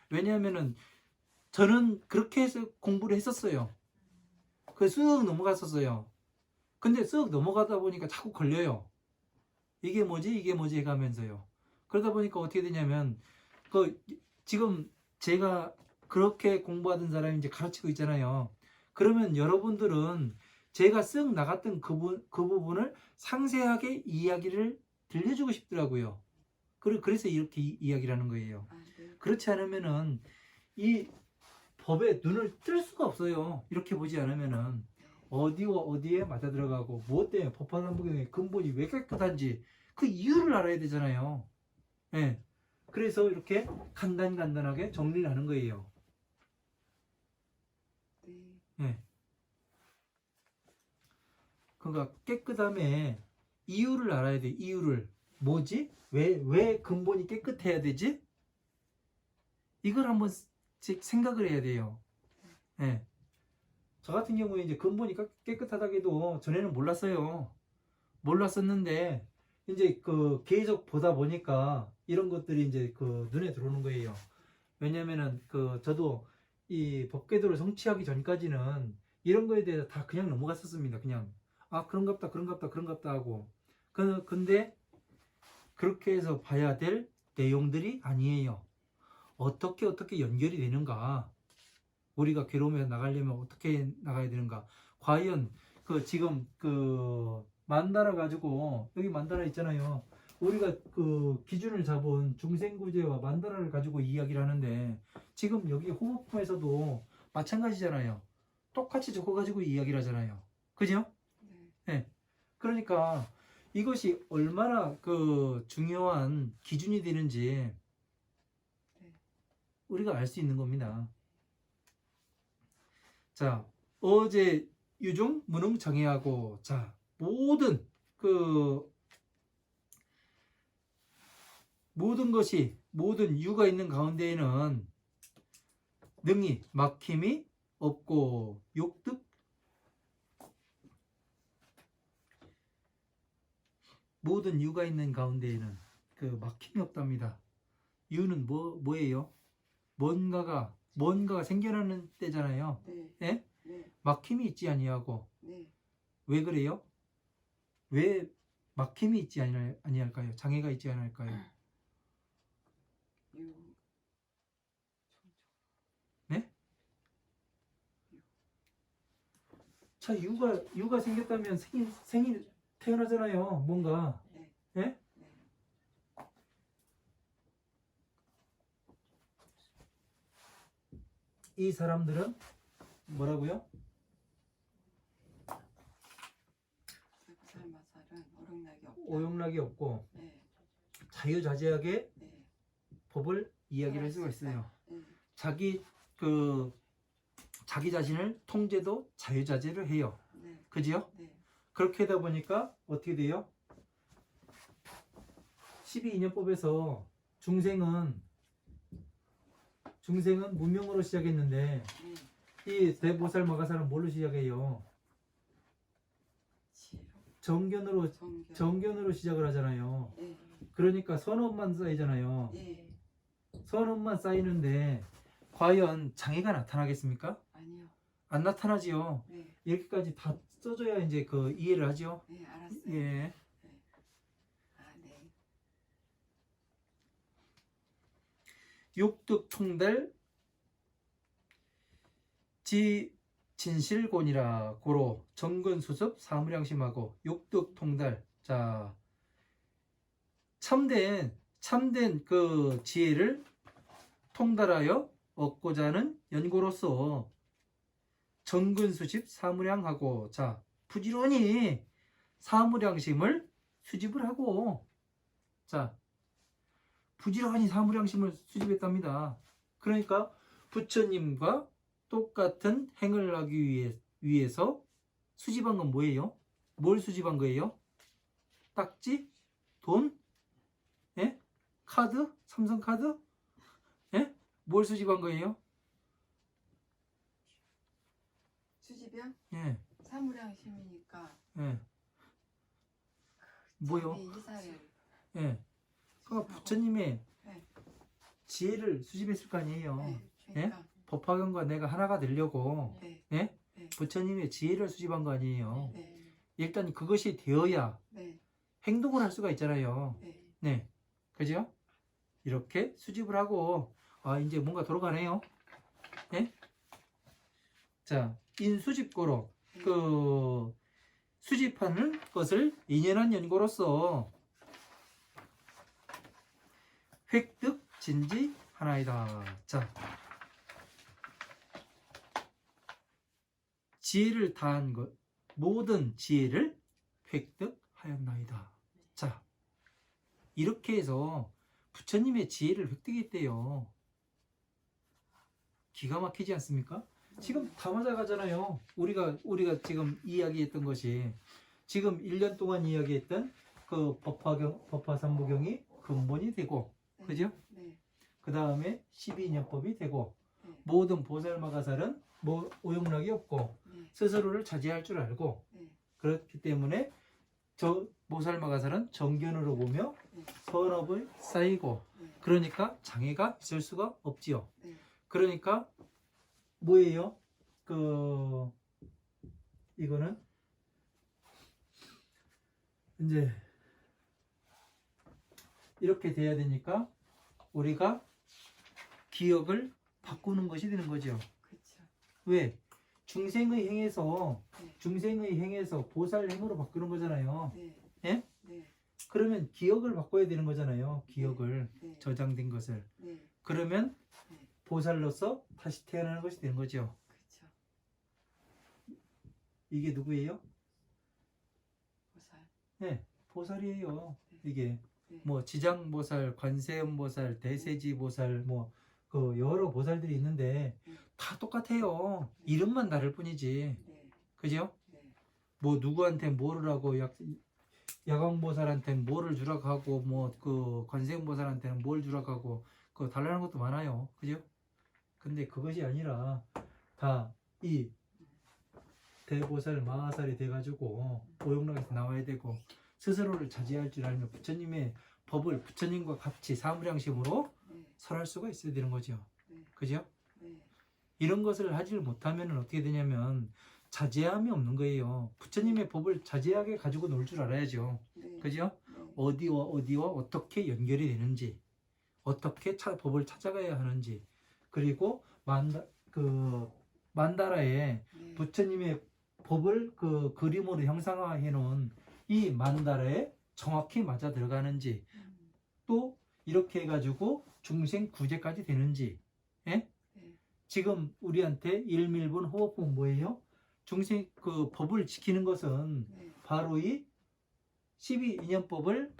Speaker 1: 왜냐하면은 저는 그렇게 해서 공부를 했었어요. 그 쑥 넘어갔었어요. 근데 쓱 넘어가다 보니까 자꾸 걸려요. 이게 뭐지? 이게 뭐지? 해가면서요. 그러다 보니까 어떻게 되냐면, 지금 제가 그렇게 공부하던 사람이 이제 가르치고 있잖아요. 그러면 여러분들은 제가 쓱 나갔던 그 부분을 상세하게 이야기를 들려주고 싶더라고요. 그래서 이렇게 이야기를 하는 거예요.
Speaker 2: 아, 네.
Speaker 1: 그렇지 않으면은 이 법에 눈을 뜰 수가 없어요. 이렇게 보지 않으면은 어디와 어디에 맞아 들어가고 무엇 때문에 법화담보경의 근본이 왜 깨끗한지 그 이유를 알아야 되잖아요. 예. 그래서 이렇게 간단하게 정리를 하는 거예요.
Speaker 2: 네.
Speaker 1: 예. 그러니까 깨끗함의 이유를 알아야 돼. 이유를. 뭐지? 왜 근본이 깨끗해야 되지? 이걸 한번 생각을 해야 돼요. 예. 저 같은 경우에 이제 근본이 깨끗하다고 해도 전에는 몰랐어요. 몰랐었는데 이제 계속 보다 보니까 이런 것들이 이제 눈에 들어오는 거예요. 왜냐면은 저도 이 법궤도를 성취하기 전까지는 이런 거에 대해서 다 그냥 넘어갔었습니다. 그냥 그런갑다 하고. 근데 그렇게 해서 봐야 될 내용들이 아니에요. 어떻게 연결이 되는가? 우리가 괴로움에서 나가려면 어떻게 나가야 되는가? 과연 지금 만다라 가지고 여기 만다라 있잖아요. 우리가 기준을 잡은 중생구제와 만다라를 가지고 이야기를 하는데 지금 여기 호흡품에서도 마찬가지잖아요. 똑같이 저거 가지고 이야기를 하잖아요. 그죠? 네. 그러니까 이것이 얼마나 중요한 기준이 되는지 우리가 알 수 있는 겁니다. 자, 어제 유중 무능 정해하고 자 모든 모든 유가 있는 가운데에는 능이 막힘이 없고 욕득 모든 유가 있는 가운데에는 막힘이 없답니다. 유는 뭐예요? 뭔가가 생겨나는 때잖아요.
Speaker 2: 네.
Speaker 1: 예?
Speaker 2: 네.
Speaker 1: 막힘이 있지 아니하고.
Speaker 2: 네.
Speaker 1: 왜 그래요? 왜 막힘이 있지 아니할까요? 장애가 있지 않을까요?
Speaker 2: 유.
Speaker 1: 네? 자, 유가 생겼다면 생일 태어나잖아요. 뭔가.
Speaker 2: 네.
Speaker 1: 예?
Speaker 2: 네.
Speaker 1: 이 사람들은 뭐라고요?
Speaker 2: 살마살은 어록락이 없다.
Speaker 1: 오용락이 없고
Speaker 2: 네.
Speaker 1: 자유자재하게
Speaker 2: 네.
Speaker 1: 법을 이야기를 할 수가 있어요.
Speaker 2: 네.
Speaker 1: 자기 자신을 통제도 자유자재로 해요.
Speaker 2: 네.
Speaker 1: 그지요?
Speaker 2: 네.
Speaker 1: 그렇게 하다 보니까 어떻게 돼요? 12인연법에서 중생은 문명으로 시작했는데 이 대보살 마가살은 뭘로 시작해요?
Speaker 2: 지혜로.
Speaker 1: 정견으로 시작을 하잖아요.
Speaker 2: 네.
Speaker 1: 그러니까 선업만 쌓이잖아요.
Speaker 2: 네.
Speaker 1: 선업만 쌓이는데 과연 장애가 나타나겠습니까?
Speaker 2: 아니요.
Speaker 1: 안 나타나지요.
Speaker 2: 네.
Speaker 1: 이렇게까지 다 써줘야 이제 이해를 하죠.
Speaker 2: 네, 알았어요.
Speaker 1: 예.
Speaker 2: 아, 네.
Speaker 1: 육득 총달 진실곤이라 고로 정근수습 사무량심하고 육득 통달. 자, 참된 지혜를 통달하여 얻고자 하는 연고로서 정근수집 사무량하고 자 부지런히 사무량심을 수집을 하고 자 부지런히 사무량심을 수집했답니다. 그러니까 부처님과 똑같은 행을 하기 위해서 수집한 건 뭐예요? 뭘 수집한 거예요? 딱지? 돈? 예? 카드? 삼성카드? 예? 뭘 수집한 거예요?
Speaker 2: 수집이요?
Speaker 1: 예.
Speaker 2: 사무량심이니까.
Speaker 1: 예. 뭐요?
Speaker 2: 자기 이사를.
Speaker 1: 예. 그러니까 부처님의
Speaker 2: 네.
Speaker 1: 지혜를 수집했을 거 아니에요.
Speaker 2: 네. 그러니까.
Speaker 1: 법화경과 내가 하나가 되려고
Speaker 2: 네.
Speaker 1: 예?
Speaker 2: 네.
Speaker 1: 부처님의 지혜를 수집한 거 아니에요.
Speaker 2: 네.
Speaker 1: 일단 그것이 되어야
Speaker 2: 네.
Speaker 1: 행동을 할 수가 있잖아요.
Speaker 2: 네.
Speaker 1: 네. 그죠? 이렇게 수집을 하고, 이제 뭔가 돌아가네요. 예? 자, 인수집고로, 그, 수집하는 것을 인연한 연고로서 획득, 진지, 하나이다. 자, 지혜를 다한 것, 모든 지혜를 획득하였나이다. 자, 이렇게 해서 부처님의 지혜를 획득했대요. 기가 막히지 않습니까? 지금 다 맞아가잖아요. 우리가 지금 이야기했던 것이 지금 1년 동안 이야기했던 그 법화삼부경이 근본이 되고,
Speaker 2: 네.
Speaker 1: 그죠?
Speaker 2: 네.
Speaker 1: 그 다음에 12인연법이 되고,
Speaker 2: 네.
Speaker 1: 모든 보살마가살은 뭐 오용락이 없고
Speaker 2: 네.
Speaker 1: 스스로를 자제할 줄 알고,
Speaker 2: 네.
Speaker 1: 그렇기 때문에 저 보살마가살은 정견으로 보며
Speaker 2: 네.
Speaker 1: 선업을 쌓이고,
Speaker 2: 네.
Speaker 1: 그러니까 장애가 있을 수가 없지요.
Speaker 2: 네.
Speaker 1: 그러니까 뭐예요? 이거는 이제 이렇게 돼야 되니까 우리가 기억을 바꾸는 것이 되는 거죠.
Speaker 2: 그렇죠.
Speaker 1: 왜? 중생의 행에서
Speaker 2: 네.
Speaker 1: 보살 행으로 바꾸는 거잖아요.
Speaker 2: 네.
Speaker 1: 예?
Speaker 2: 네.
Speaker 1: 그러면 기억을 바꿔야 되는 거잖아요. 기억을,
Speaker 2: 네.
Speaker 1: 저장된 것을.
Speaker 2: 네.
Speaker 1: 그러면
Speaker 2: 네.
Speaker 1: 보살로서 다시 태어나는 것이 되는 거죠.
Speaker 2: 그렇죠.
Speaker 1: 이게 누구예요?
Speaker 2: 보살.
Speaker 1: 네, 보살이에요.
Speaker 2: 네.
Speaker 1: 이게
Speaker 2: 네.
Speaker 1: 뭐 지장보살, 관세음보살, 대세지보살, 뭐 그 여러 보살들이 있는데 다 똑같아요. 이름만 다를 뿐이지.
Speaker 2: 네.
Speaker 1: 그죠?
Speaker 2: 네.
Speaker 1: 뭐 누구한테 뭐를 하고 야광보살한테는 뭐를 주라고 하고, 뭐 그 관세음보살한테는 뭘 주라고 하고, 그 달라는 것도 많아요. 그죠? 근데 그것이 아니라 다 이 대보살 마하살이 돼가지고 오용락에서 나와야 되고, 스스로를 자제할 줄 알면 부처님의 법을 부처님과 같이 사무량심으로
Speaker 2: 네.
Speaker 1: 설할 수가 있어야 되는 거죠.
Speaker 2: 네.
Speaker 1: 그죠?
Speaker 2: 네.
Speaker 1: 이런 것을 하지를 못하면 어떻게 되냐면 자제함이 없는 거예요. 부처님의 법을 자제하게 가지고 놀 줄 알아야죠.
Speaker 2: 네.
Speaker 1: 그죠?
Speaker 2: 네.
Speaker 1: 어디와 어떻게 연결이 되는지, 어떻게 법을 찾아가야 하는지, 그리고 만다라에
Speaker 2: 네.
Speaker 1: 부처님의 법을 그 그림으로 형상화해 놓은 이 만다라에 정확히 맞아 들어가는지, 또 이렇게 해가지고 중생 구제까지 되는지. 예?
Speaker 2: 네.
Speaker 1: 지금 우리한테 일밀분 호흡은 뭐예요? 중생 그 법을 지키는 것은
Speaker 2: 네.
Speaker 1: 바로 이 12인연법을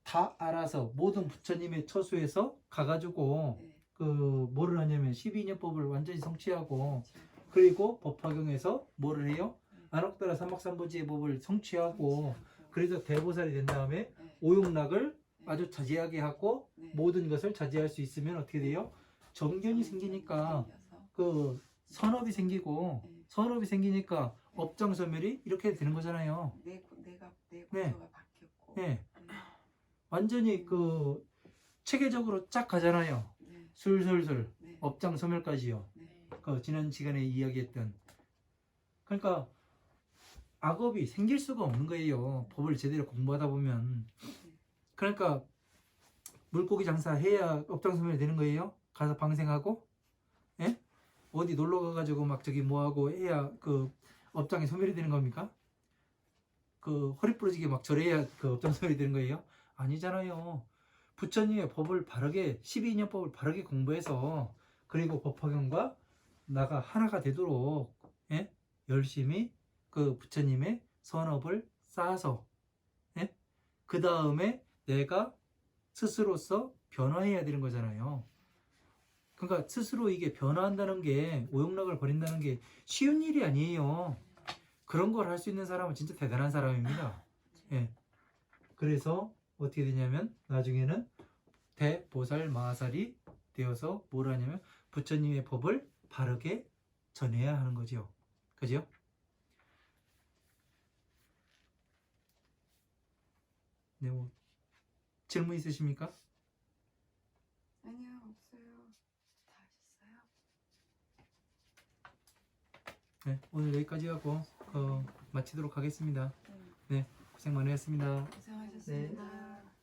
Speaker 1: 다 알아서 모든 부처님의 처소에서 가가지고
Speaker 2: 네.
Speaker 1: 그 뭐를 하냐면 12인연법을 완전히 성취하고,
Speaker 2: 그렇죠.
Speaker 1: 그리고 법화경에서 뭐를 해요? 안옥다라 삼박삼보지의 법을 성취하고, 그래서 대보살이 된 다음에
Speaker 2: 네.
Speaker 1: 오용락을 아주 자제하게 하고
Speaker 2: 네.
Speaker 1: 모든 것을 자제할 수 있으면 어떻게 돼요? 정견이 생기니까 그 선업이 생기고,
Speaker 2: 네.
Speaker 1: 선업이 생기니까 업장소멸이 이렇게 되는 거잖아요.
Speaker 2: 내
Speaker 1: 네.
Speaker 2: 구조가 바뀌었고.
Speaker 1: 네.
Speaker 2: 네.
Speaker 1: 완전히 그 체계적으로 쫙 가잖아요.
Speaker 2: 네.
Speaker 1: 술술술
Speaker 2: 네.
Speaker 1: 업장소멸까지요.
Speaker 2: 네.
Speaker 1: 그 지난 시간에 이야기했던. 그러니까 악업이 생길 수가 없는 거예요. 법을 제대로 공부하다 보면. 그러니까 물고기 장사해야 업장소멸이 되는 거예요. 가서 방생하고, 예? 어디 놀러 가가지고 막 저기 뭐하고 해야 그 업장이 소멸이 되는 겁니까? 그 허리 부러지게 막 절해야 그 업장소멸이 되는 거예요? 아니잖아요. 부처님의 법을 바르게, 12인연법을 바르게 공부해서, 그리고 법화경과 나가 하나가 되도록, 예? 열심히 그 부처님의 선업을 쌓아서, 예? 그 다음에 내가 스스로서 변화해야 되는 거잖아요. 그러니까 스스로 이게 변화한다는 게, 오용락을 버린다는 게 쉬운 일이 아니에요. 그런 걸 할 수 있는 사람은 진짜 대단한 사람입니다. 예. 그래서 어떻게 되냐면 나중에는 대보살 마하살이 되어서 뭘 하냐면 부처님의 법을 바르게 전해야 하는 거죠. 그죠? 네, 뭐 질문 있으십니까?
Speaker 2: 아니요, 없어요. 다 하셨어요?
Speaker 1: 네, 오늘 여기까지 하고 마치도록 하겠습니다.
Speaker 2: 네.
Speaker 1: 고생 많으셨습니다.
Speaker 2: 고생하셨습니다.